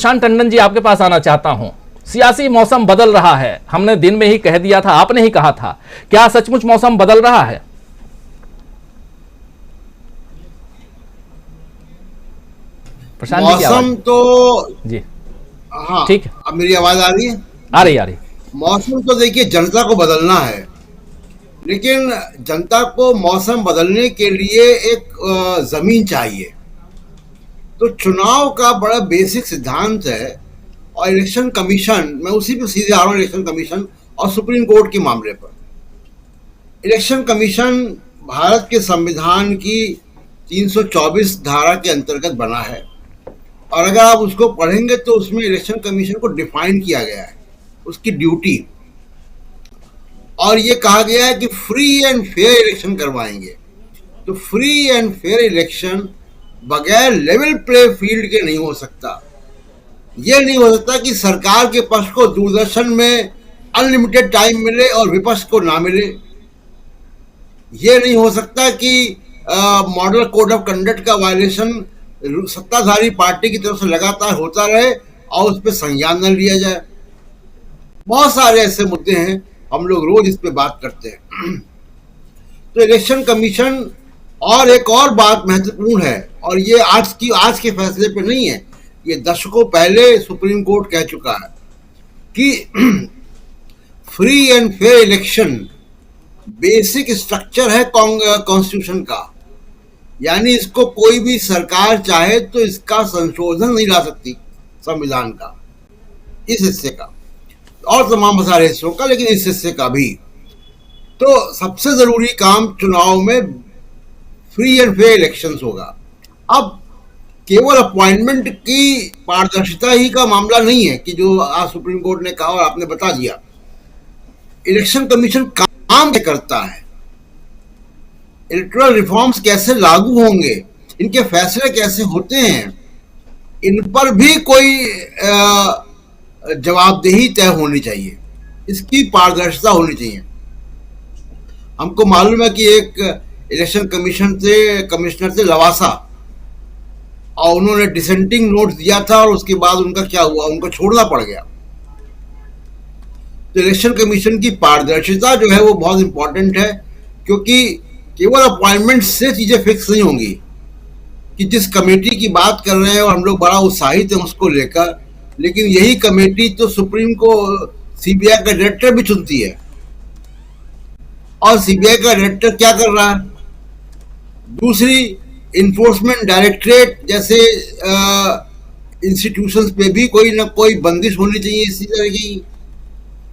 प्रशांत टंडन जी, आपके पास आना चाहता हूं। सियासी मौसम बदल रहा है, हमने दिन में ही कह दिया था, आपने ही कहा था। क्या सचमुच मौसम बदल रहा है? प्रशांत जी की आवाज। मौसम तो जी हाँ। ठीक है, अब मेरी आवाज आ रही है। आ जी। रही आ रही। मौसम तो देखिए जनता को बदलना है, लेकिन जनता को मौसम बदलने के लिए एक जमीन चाहिए। तो चुनाव का बड़ा बेसिक सिद्धांत है, और इलेक्शन कमीशन, मैं उसी पे सीधे आ रहा हूँ, इलेक्शन कमीशन और सुप्रीम कोर्ट के मामले पर। इलेक्शन कमीशन भारत के संविधान की 324 धारा के अंतर्गत बना है, और अगर आप उसको पढ़ेंगे तो उसमें इलेक्शन कमीशन को डिफाइन किया गया है, उसकी ड्यूटी, और ये कहा गया है कि फ्री एंड फेयर इलेक्शन करवाएंगे। तो फ्री एंड फेयर इलेक्शन बगैर लेवल प्ले फील्ड के नहीं हो सकता। ये नहीं हो सकता कि सरकार के पक्ष को दूरदर्शन में अनलिमिटेड टाइम मिले और विपक्ष को ना मिले। ये नहीं हो सकता कि मॉडल कोड ऑफ कंडक्ट का वायलेशन सत्ताधारी पार्टी की तरफ से लगातार होता रहे और उस पर संज्ञान न लिया जाए। बहुत सारे ऐसे मुद्दे हैं, हम लोग रोज इस पे बात करते हैं। तो इलेक्शन कमीशन, और एक और बात महत्वपूर्ण है, और ये आज के फैसले पे नहीं है, ये दशकों पहले सुप्रीम कोर्ट कह चुका है कि free and fair election basic structure है कॉन्स्टिट्यूशन का। यानी इसको कोई भी सरकार चाहे तो इसका संशोधन नहीं ला सकती, संविधान का इस हिस्से का और तमाम सारे हिस्सों का, लेकिन इस हिस्से का भी। तो सबसे जरूरी काम चुनाव में फ्री एंड फेयर इलेक्शंस होगा। अब केवल अपॉइंटमेंट की पारदर्शिता ही का मामला नहीं है कि जो आज सुप्रीम कोर्ट ने कहा और आपने बता दिया। इलेक्शन कमीशन काम क्या करता है, इलेक्टोरल रिफॉर्म्स कैसे लागू होंगे, इनके फैसले कैसे होते हैं, इन पर भी कोई जवाबदेही तय होनी चाहिए, इसकी पारदर्शिता होनी चाहिए। हमको मालूम है कि एक इलेक्शन कमिश्नर थे लवासा, और उन्होंने डिसेंटिंग नोट दिया था, और उसके बाद उनका क्या हुआ, उनको छोड़ना पड़ गया। तो इलेक्शन कमीशन की पारदर्शिता जो है वो बहुत इंपॉर्टेंट है, क्योंकि केवल अपॉइंटमेंट से चीजें फिक्स नहीं होंगी। कि जिस कमेटी की बात कर रहे हैं और हम लोग बड़ा उत्साहित हैं उसको लेकर, लेकिन यही कमेटी तो सुप्रीम को सीबीआई का डायरेक्टर भी चुनती है, और सीबीआई का डायरेक्टर क्या कर रहा है। दूसरी, इन्फोर्समेंट डायरेक्टरेट जैसे इंस्टीट्यूशंस पे भी कोई ना कोई बंदिश होनी चाहिए इसी तरह की।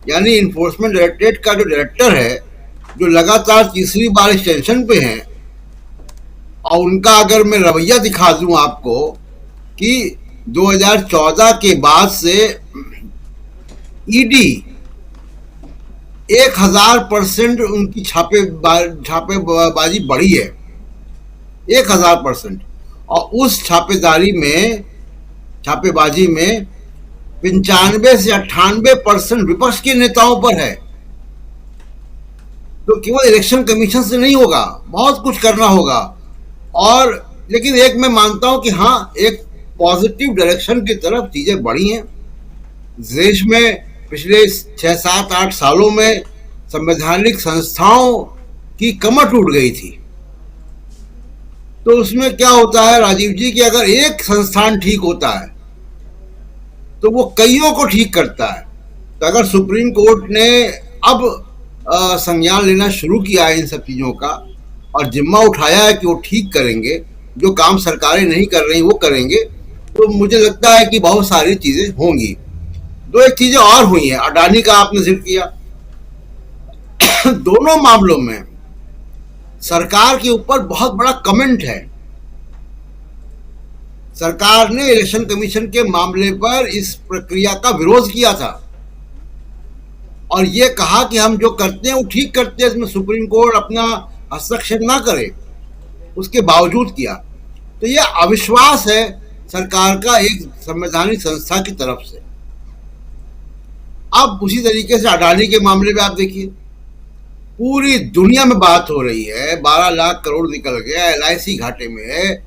यानी इन्फोर्समेंट डायरेक्टरेट का जो डायरेक्टर है, जो लगातार तीसरी बार इस टेंशन पे हैं, और उनका अगर मैं रवैया दिखा दूं आपको कि 2014 के बाद से ईडी 1000% उनकी छापेबाजी बढ़ी है, 1000%। और उस छापेबाजी में 95 से 98% विपक्ष के नेताओं पर है। तो केवल इलेक्शन कमीशन से नहीं होगा, बहुत कुछ करना होगा। और लेकिन एक मैं मानता हूं कि हाँ, एक पॉजिटिव डायरेक्शन की तरफ चीजें बढ़ी हैं। देश में पिछले 6, 7, 8 सालों में संवैधानिक संस्थाओं की कमर टूट गई थी। तो उसमें क्या होता है राजीव जी, कि अगर एक संस्थान ठीक होता है तो वो कईयों को ठीक करता है। तो अगर सुप्रीम कोर्ट ने अब संज्ञान लेना शुरू किया है इन सब चीजों का, और जिम्मा उठाया है कि वो ठीक करेंगे, जो काम सरकारें नहीं कर रही वो करेंगे, तो मुझे लगता है कि बहुत सारी चीजें होंगी। एक चीजें और हुई हैं, अडानी का आपने जिक्र किया। दोनों मामलों में सरकार के ऊपर बहुत बड़ा कमेंट है। सरकार ने इलेक्शन कमीशन के मामले पर इस प्रक्रिया का विरोध किया था, और ये कहा कि हम जो करते हैं वो ठीक करते हैं, इसमें सुप्रीम कोर्ट अपना हस्तक्षेप ना करे। उसके बावजूद किया। तो ये अविश्वास है सरकार का एक संवैधानिक संस्था की तरफ से। अब उसी तरीके से अडानी के मामले में आप देखिए, पूरी दुनिया में बात हो रही है, 12 लाख करोड़ निकल गया, LIC घाटे में है,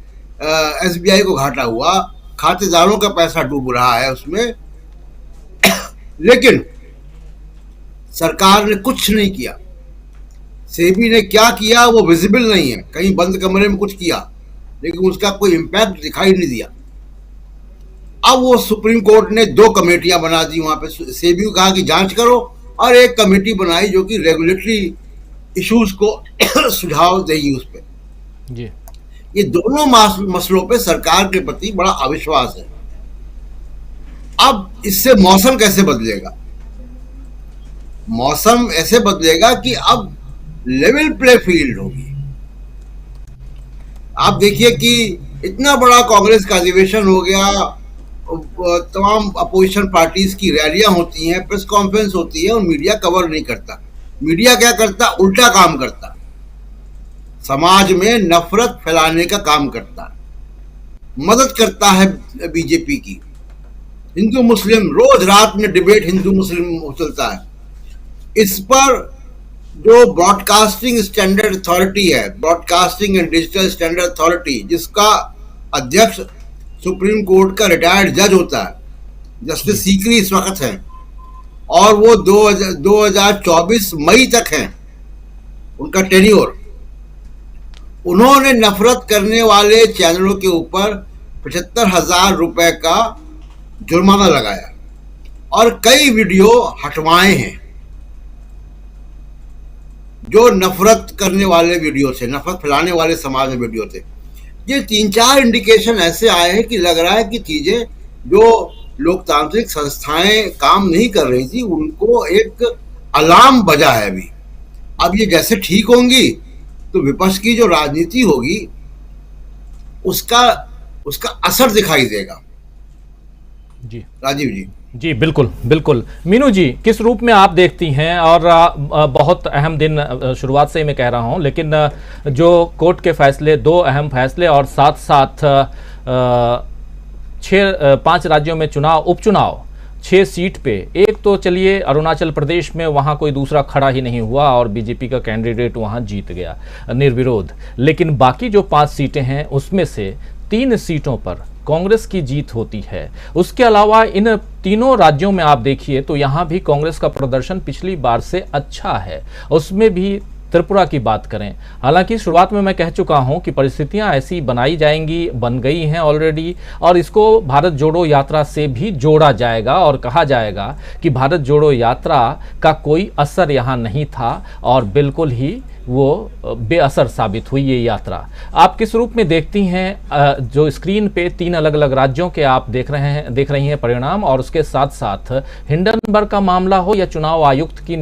SBI को घाटा हुआ, खातेदारों का पैसा डूब रहा है उसमें। लेकिन सरकार ने कुछ नहीं किया। सेबी ने क्या किया वो विजिबल नहीं है, कहीं बंद कमरे में कुछ किया, लेकिन उसका कोई इम्पैक्ट दिखाई नहीं दिया। अब वो सुप्रीम कोर्ट ने 2 कमेटियां बना दी, वहां पे सेबी को कहा कि जांच करो, और एक कमेटी बनाई जो कि रेगुलेटरी इश्यूज को सुझाव देगी उस पर। जी। ये दोनों मसलों पे सरकार के प्रति बड़ा अविश्वास है। अब इससे मौसम कैसे बदलेगा? मौसम ऐसे बदलेगा कि अब लेवल प्ले फील्ड होगी। आप देखिए कि इतना बड़ा कांग्रेस का अधिवेशन हो गया, तमाम अपोजिशन पार्टीज की रैलियां होती हैं, प्रेस कॉन्फ्रेंस होती है, और मीडिया कवर नहीं करता। मीडिया क्या करता? उल्टा काम करता, समाज में नफरत फैलाने का काम करता, मदद करता है बीजेपी की। हिंदू मुस्लिम, रोज रात में डिबेट हिंदू मुस्लिम चलता है। इस पर जो ब्रॉडकास्टिंग स्टैंडर्ड अथॉरिटी है, broadcasting and digital standard authority, जिसका अध्यक्ष सुप्रीम कोर्ट का रिटायर्ड जज होता है, जस्टिस सीकरी इस वक्त हैं, और वो 2024 मई तक हैं उनका टेन्योर। उन्होंने नफरत करने वाले चैनलों के ऊपर 75,000 रुपए का जुर्माना लगाया और कई वीडियो हटवाए हैं जो नफरत करने वाले वीडियो थे, नफरत फैलाने वाले समाज में वीडियो थे। ये 3-4 इंडिकेशन ऐसे आए हैं कि लग रहा है कि चीजें जो लोकतांत्रिक संस्थाएं काम नहीं कर रही थी, उनको एक अलार्म बजा है अभी। अब ये जैसे ठीक होंगी तो विपक्ष की जो राजनीति होगी उसका असर दिखाई देगा। जी राजीव जी। जी बिल्कुल बिल्कुल। मीनू जी, किस रूप में आप देखती हैं? और बहुत अहम दिन, शुरुआत से ही मैं कह रहा हूं, लेकिन जो कोर्ट के फैसले, 2 अहम फैसले, और साथ साथ 5 राज्यों में चुनाव, उपचुनाव 6 सीट पे। एक तो चलिए अरुणाचल प्रदेश में वहाँ कोई दूसरा खड़ा ही नहीं हुआ और बीजेपी का कैंडिडेट वहाँ जीत गया निर्विरोध, लेकिन बाकी जो 5 सीटें हैं उसमें से 3 सीटों पर कांग्रेस की जीत होती है। उसके अलावा इन तीनों राज्यों में आप देखिए तो यहाँ भी कांग्रेस का प्रदर्शन पिछली बार से अच्छा है। उसमें भी त्रिपुरा की बात करें, हालांकि शुरुआत में मैं कह चुका हूं कि परिस्थितियां ऐसी बनाई जाएंगी, बन गई हैं ऑलरेडी, और इसको भारत जोड़ो यात्रा से भी जोड़ा जाएगा और कहा जाएगा कि भारत जोड़ो यात्रा का कोई असर यहाँ नहीं था और बिल्कुल ही वो बेअसर साबित हुई ये यात्रा। आप किस रूप में देखती हैं जो स्क्रीन पे 3 अलग अलग राज्यों के आप देख रही हैं परिणाम, और उसके साथ साथ हिंडनबर्ग का मामला हो या चुनाव आयुक्त की